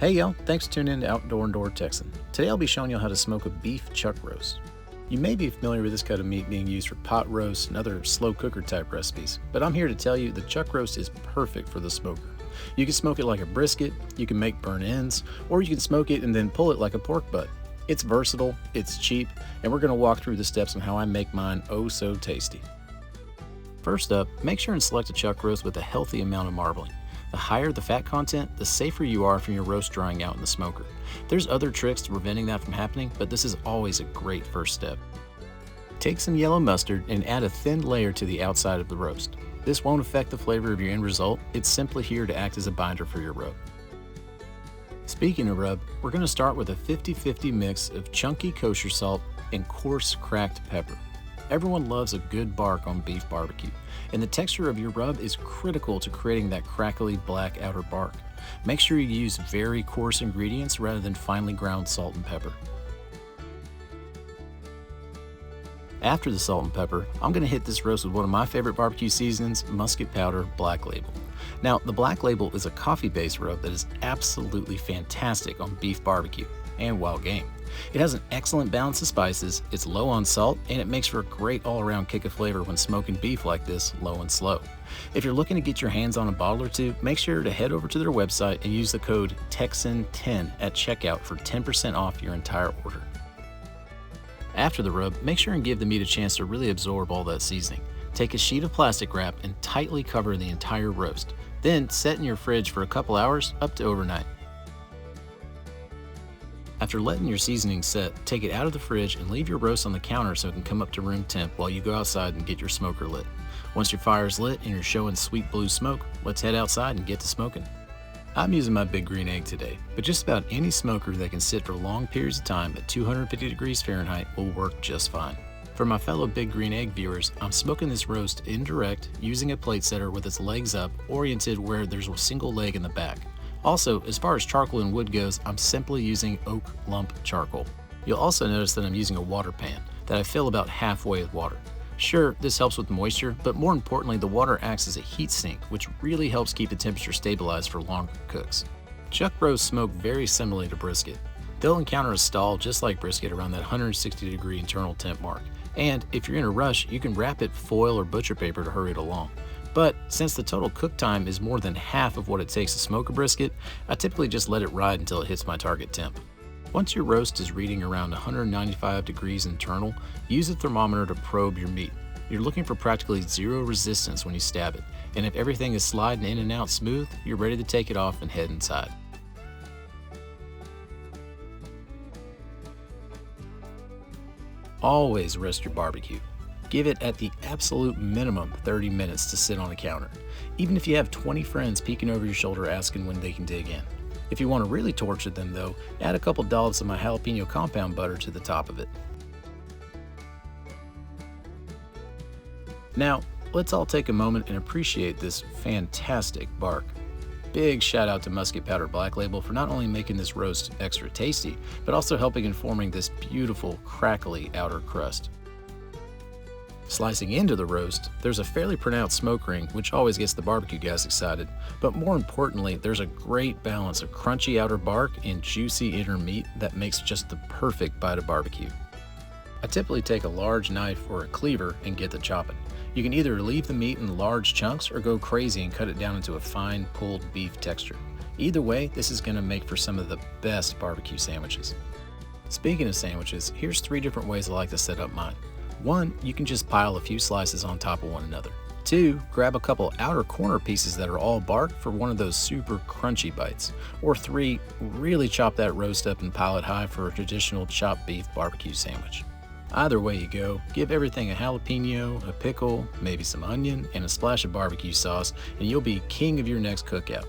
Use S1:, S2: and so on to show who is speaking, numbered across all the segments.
S1: Hey y'all, thanks for tuning in to Outdoor and Door Texan. Today I'll be showing you how to smoke a beef chuck roast. You may be familiar with this cut of meat being used for pot roasts and other slow cooker type recipes, but I'm here to tell you the chuck roast is perfect for the smoker. You can smoke it like a brisket, you can make burnt ends, or you can smoke it and then pull it like a pork butt. It's versatile, it's cheap, and we're going to walk through the steps on how I make mine oh so tasty. First up, make sure and select a chuck roast with a healthy amount of marbling. The higher the fat content, the safer you are from your roast drying out in the smoker. There's other tricks to preventing that from happening, but this is always a great first step. Take some yellow mustard and add a thin layer to the outside of the roast. This won't affect the flavor of your end result, it's simply here to act as a binder for your rub. Speaking of rub, we're going to start with a 50-50 mix of chunky kosher salt and coarse cracked pepper. Everyone loves a good bark on beef barbecue, and the texture of your rub is critical to creating that crackly black outer bark. Make sure you use very coarse ingredients rather than finely ground salt and pepper. After the salt and pepper, I'm going to hit this roast with one of my favorite barbecue seasonings, Musket Powder Black Label. Now, the Black Label is a coffee-based rub that is absolutely fantastic on beef barbecue and wild game. It has an excellent balance of spices, it's low on salt, and it makes for a great all-around kick of flavor when smoking beef like this low and slow. If you're looking to get your hands on a bottle or two, make sure to head over to their website and use the code TEXAN10 at checkout for 10% off your entire order. After the rub, make sure and give the meat a chance to really absorb all that seasoning. Take a sheet of plastic wrap and tightly cover the entire roast. Then set in your fridge for a couple hours up to overnight. After letting your seasoning set, take it out of the fridge and leave your roast on the counter so it can come up to room temp while you go outside and get your smoker lit. Once your fire is lit and you're showing sweet blue smoke, let's head outside and get to smoking. I'm using my Big Green Egg today, but just about any smoker that can sit for long periods of time at 250 degrees Fahrenheit will work just fine. For my fellow Big Green Egg viewers, I'm smoking this roast indirect using a plate setter with its legs up, oriented where there's a single leg in the back. Also, as far as charcoal and wood goes, I'm simply using oak lump charcoal. You'll also notice that I'm using a water pan that I fill about halfway with water. Sure, this helps with moisture, but more importantly, the water acts as a heat sink, which really helps keep the temperature stabilized for longer cooks. Chuck roasts smoke very similarly to brisket. They'll encounter a stall just like brisket around that 160 degree internal temp mark. And if you're in a rush, you can wrap it foil or butcher paper to hurry it along. But since the total cook time is more than half of what it takes to smoke a brisket, I typically just let it ride until it hits my target temp. Once your roast is reading around 195 degrees internal, use a thermometer to probe your meat. You're looking for practically zero resistance when you stab it, and if everything is sliding in and out smooth, you're ready to take it off and head inside. Always rest your barbecue. Give it at the absolute minimum 30 minutes to sit on a counter, even if you have 20 friends peeking over your shoulder asking when they can dig in. If you want to really torture them though, add a couple dollops of my Jalapeno Compound Butter to the top of it. Now, let's all take a moment and appreciate this fantastic bark. Big shout out to Musket Powder Black Label for not only making this roast extra tasty, but also helping in forming this beautiful, crackly outer crust. Slicing into the roast, there's a fairly pronounced smoke ring, which always gets the barbecue guys excited, but more importantly, there's a great balance of crunchy outer bark and juicy inner meat that makes just the perfect bite of barbecue. I typically take a large knife or a cleaver and get to chopping. You can either leave the meat in large chunks or go crazy and cut it down into a fine pulled beef texture. Either way, this is going to make for some of the best barbecue sandwiches. Speaking of sandwiches, here's 3 different ways I like to set up mine. 1, you can just pile a few slices on top of one another. 2, grab a couple outer corner pieces that are all bark for one of those super crunchy bites. Or 3, really chop that roast up and pile it high for a traditional chopped beef barbecue sandwich. Either way you go, give everything a jalapeno, a pickle, maybe some onion, and a splash of barbecue sauce, and you'll be king of your next cookout.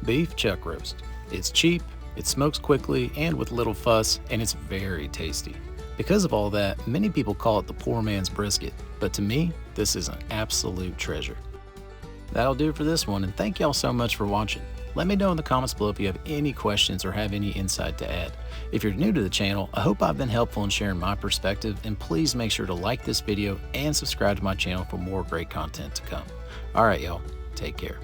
S1: Beef chuck roast. It's cheap, it smokes quickly and with little fuss, and it's very tasty. Because of all that, many people call it the poor man's brisket, but to me, this is an absolute treasure. That'll do it for this one, and thank y'all so much for watching. Let me know in the comments below if you have any questions or have any insight to add. If you're new to the channel, I hope I've been helpful in sharing my perspective, and please make sure to like this video and subscribe to my channel for more great content to come. Alright y'all, take care.